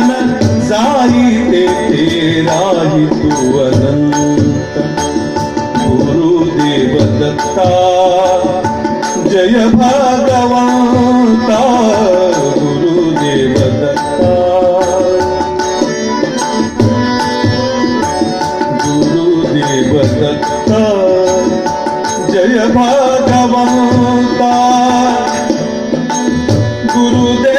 मन जाई तेथे राही तू अनंत. गुरुदेव दत्ता जय भगवंता. गुरुदेव दत्ता गुरुदेव दत्ता जय भगवंता. गुरुदेव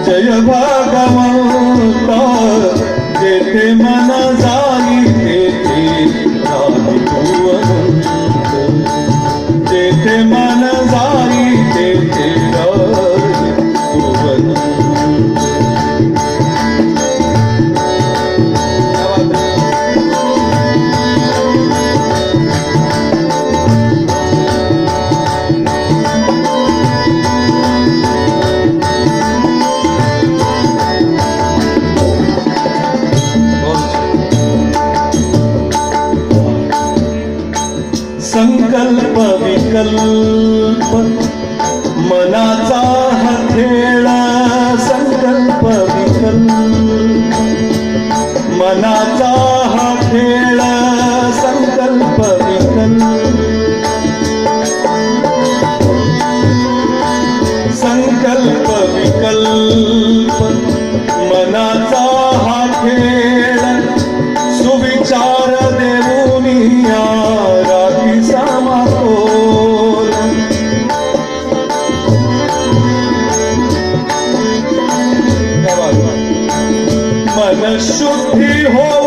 जय भगवंता. जेथे मन जाई तेथे राही तू अनंत. जेथे मन जाई तेथे राही तू अनंत. संकल्प विकल्प मनाचा हा खेळ. संकल्प विकल्प मनाचा हा खेळ. संकल्प विकल्प संकल्प विकल्प मनाचा हा खेळ. सुविचार देऊनिया राखी समतोल. मन शुद्धी हो